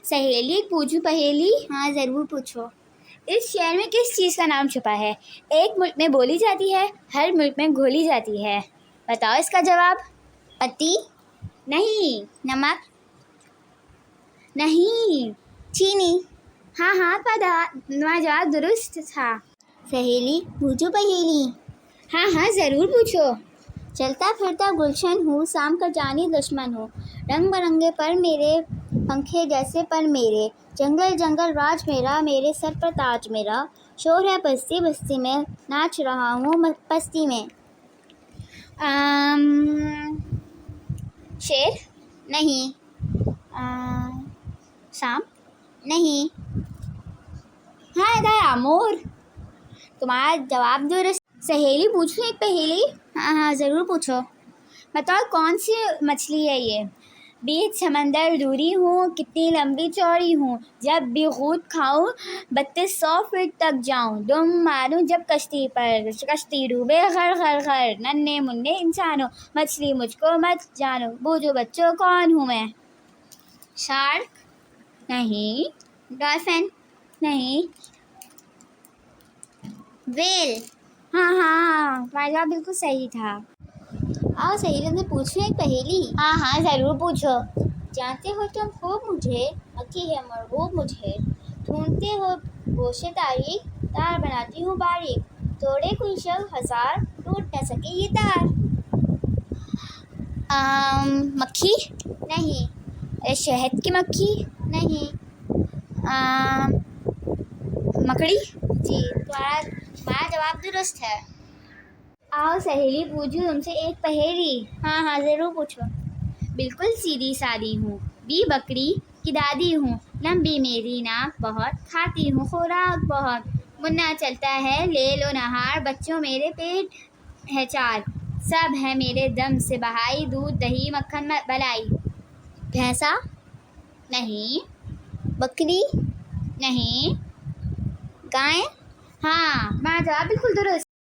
سہیلی پوچھوں پہیلی؟ ہاں ضرور پوچھو۔ اس شہر میں کس چیز کا نام چھپا ہے؟ ایک ملک میں بولی جاتی ہے، ہر ملک میں گھولی جاتی ہے۔ بتاؤ اس کا جواب۔ پتی؟ نہیں۔ نمک؟ نہیں۔ چینی؟ ہاں تمہارا جواب درست تھا۔ سہیلی پوچھو پہیلی؟ ہاں ضرور پوچھو۔ چلتا پھرتا گلشن ہوں، شام کا جانی دشمن ہوں، رنگ برنگے پر میرے پنکھے جیسے پر میرے، جنگل جنگل راج میرا، میرے سر پر تاج میرا، شور ہے بستی بستی میں، ناچ رہا ہوں پستی میں۔ شیر؟ نہیں۔ سانپ؟ نہیں۔ مور۔ تمہارا جواب درست۔ سہیلی پوچھوں ایک پہیلی؟ ہاں ضرور پوچھو۔ بتاؤ کون سی مچھلی ہے یہ؟ بیچ سمندر دوری ہوں، کتنی لمبی چوڑی ہوں، جب بھی غوط کھاؤں 3200 فٹ تک جاؤں، دم ماروں جب کشتی پر، کشتی ڈوبے غر غر غر، ننھے منھے انسانوں، مچھلی مجھ کو مت جانو، بوجھو بچوں کون ہوں میں؟ شارک؟ نہیں۔ ڈالفن؟ نہیں۔ ویل؟ ہاں تمہارا جواب بالکل صحیح تھا۔ آؤ سہیلی سے پوچھو ایک پہیلی؟ ہاں ضرور پوچھو۔ جانتے ہو تم خوب مجھے، مکھی ہے مرغوب مجھے، ڈھونڈتے ہو گوشے تاریخ، تار بناتی ہوں باریک، توڑے کوئی شب ہزار، ٹوٹ نہ سکے یہ تار۔ مکھی؟ نہیں۔ شہد کی مکھی؟ نہیں۔ مکڑی؟ جی تمہارا جواب درست ہے۔ آؤ سہیلی پوچھوں تم سے ایک پہیلی؟ ہاں ضرور پوچھو۔ بالکل سیدھی سادی ہوں، بی بکری کی دادی ہوں، لمبی میری ناک بہت، کھاتی ہوں خوراک بہت، منا چلتا ہے لیل و نہار، بچوں میرے پیٹ ہے 4، سب ہے میرے دم سے بہائی، دودھ دہی مکھن ملائی۔ بھینسا؟ نہیں۔ بکری؟ نہیں۔ گائے؟ ہاں تمہارا جواب بالکل درست۔